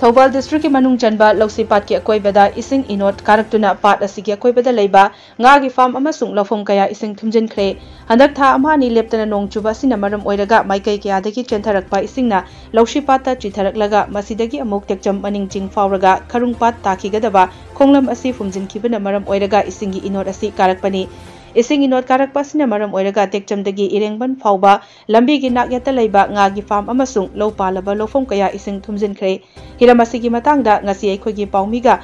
Thoubal district की मनुंग चनबा लौसीपात की अकोइबदा इसिंग इनोट कारक्तुना पाट असिगी अकोइबदा लेबा ngaगी फार्म अमसुंग लौफोम कया इसिंग थुमजिनख्रे हंदक था अमानी लेप्तना नोंग चुबा सिना मरम ओइरगा माइकै कयादगी चेंथरकपा इसिंगना लौसीपाता चिथरकलगा मसिदगी अमुक तेक्चम मनिंग चिंग फावरगा खरुंगपात ताखिगदबा खोंगलम असि फुमजिनखिबना मरम ओइरगा इसिंगी इनोट असि कारकपनी इसिंग इनोट कारकपासिना मरम ओइरगा तेक्चमदगी इरेंगबन फावबा लंबीगी नाक्यता लेबा ngaगी फार्म अमसुंग लौपालबा लौफोम कया इसिंग थुमजिनख्रे हिरम असिगी मतंगदा ngasi अखोगी पाउमीगा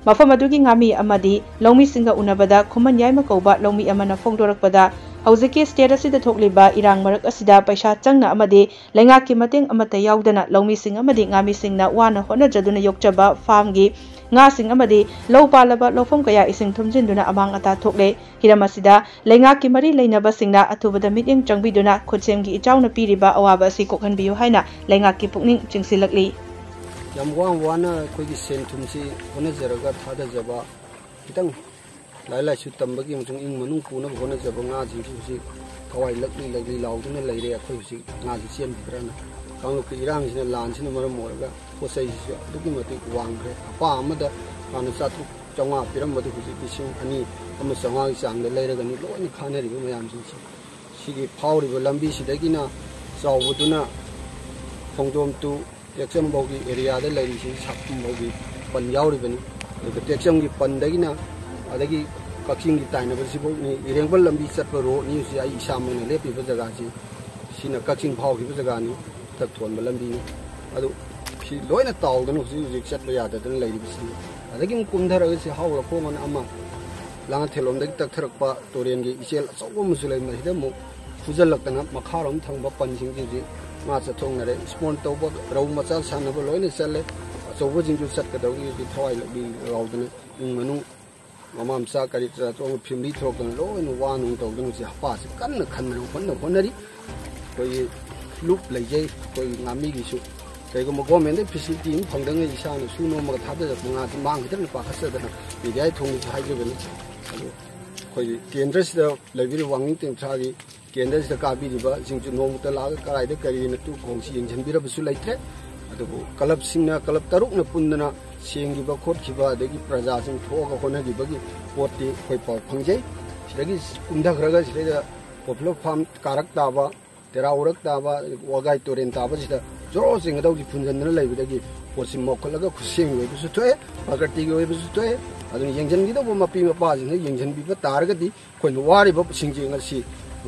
मफम अदुगी ngami amadi लौमी सिंगा उनबदा खुमन याइमा कौबा लौमी अमना फोंगदोरकपदा हौजिकी स्टेट असिदा थोकलिबा इरांग मरक असिदा पैसा चंगना अमदी लेंगाकी मतेंग अमता याउदना लौमी सिंग अमदी ngami सिंगना वाना होनजदुना योक्चबा फार्मगी nga sing amadi lau palaba lofom kaya ising thumjinduna amang ata thokle hiram asida lenga ki mari leinaba singna athubada miting changbiduna khotsemgi ichawna piriba awaba si kokhanbiyu haina lenga ki pukning chingsilakli yamwang wana khoigi senthumsi honajaraga thada jaba kitang lailai su tambagi mung ing manung puna honajaba nga jingsi thawai lakli lauduna leire akhoi si nga ji chen bidrana कांग के इरांग सिने लान सिने मरम मोरगा पोसै सिसु दुकि मति वांग्रे अपा अमदा कान सातु चंगा पिरम मदु हुजि बिसिं अनि अम संगा सांग लेरगा नि लोनि खानेरि मयाम सिसि सिगि फावरि लंबी सिदगिना चावबुदुना खोंदोम तु टेक्सम बौगी एरिया दे लेरि सि सापम बौगी पन यावरि बनि टेक्सम गी पनदगिना अदगी कक्सिंग गी ताइना बसि बौनि इरेंगबल लंबी चटप रो नि सि आई इसामने लेपिबा जगा सि सिना कक्सिंग फावरि जगा नि तक थोन लंबी अदु फि लोइना ताउदन हुजि चटबा याददन लेरिबिसि अदगी कुमधरग सि हावला कोमन अमा लांगा थेलोमदगी तकथरकपा तोरेनगी इचेल अचौब मुसुलै मसिदा मु फुजलकना मखारोम थंगबा पनसिंग जि मा चथोंगरे स्पोन तौबा रौ मचा सानबा लोइना चले अचौब जिंजु चटकदौगी जि थवाइ लबि राउदन मनु ममामसा करि चथोंग फिमली थोकन लोइना वानु तौदन सि हपासि कन्न खन्न होनरी कोइ लुप लेजे कोई ngami gisu kaigo mo government facility in phangdang ei isa na suno ma thada ja nga mang khidar pa khasa da bidai thong ni hai jo bani koi kendra sida lebi wanging teng thagi kendra sida ka bi riba jingju nom ta la ka rai da kari na tu khongsi yengjan bira bisu laitre adu kalab singna kalab taruk na pundana sengi ba khot khiba adagi praja sing thoga khona gi bagi potti koi pa phangjai sidagi kumda khraga sida popular farm karak ta ba तेरा औरक ताबा वगाई तोरेन ताबा सिदा जोरो सिंग दौजी फुनजन लैबदगी पोसिम मोखलगा खुसेंग वेबसु थोए प्रगति गे वेबसु थोए अदुन यंजन गिदो मपी मपा जिन यंजन बिबा तारगदी coin वारिबो सिंजिंग असि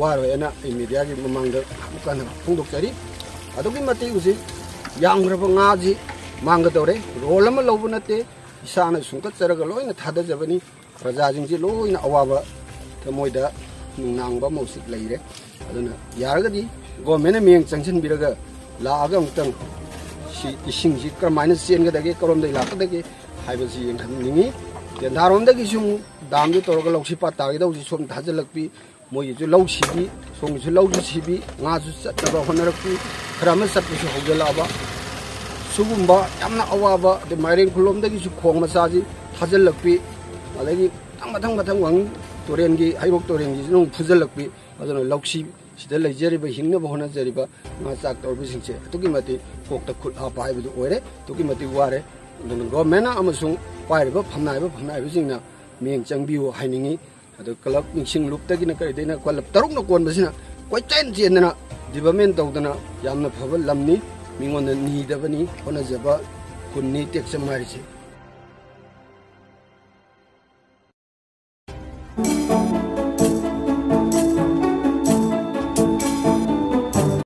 वारोयना media गी ममंग मुकान फोंदोकचरी अदुगी मते उसी यांग्रब ngaji मांगदौरे role अमा लौब नते इसाना सुंकत चरग लोइना थादा जबनी प्रजा जिंजि लोइना अवाबा थमोइदा नुंनांगबा मौसिक लैरे अदुना यारगदी government मियंग चंगसन बिरगा लागा मुतंग सी इसिंग जी करमाइना चेनगदगे करम दै लाकदगे हाइबसी यंखन निंगी यंधारोमदगी सुम दामदु तोरगा लौसिपा तागिदौ जी सोम थाजलकपि मोय जु लौसिबि सोम जु लौजु सिबि nga जु चतबा होनरकपि खराम सत्पसु होगलाबा सुगुम्बा यामना अवाबा दे माइरेंग खुलोमदगी सु खोंग मसाजी थाजलकपि अदगी मथंग वंग तोरेनगी हाइबोक तोरेनगी नु फुजलकपि अदुना लौसी सिदा लेजरिबा हिंगना बहना जरिबा मा चाक तौरबि सिंचे तुकी मति कोकता खुद हा पाइबदु ओरे तुकी मति वारे अदुना गवर्नमेंट अमसुंग पाइरबा फमनाइबा सिंगना मियंग चंगबिउ हाइनिंगी अदु क्लब निंगसिंग लुपतगिना करिदेना क्लब तरुक न कोनबसिना कोइ चेन चेनना डेवलपमेंट तौदना यामना फबल लमनी मिंगोन नीदबनी होना जबा कुन्नी टेक्स मारिसे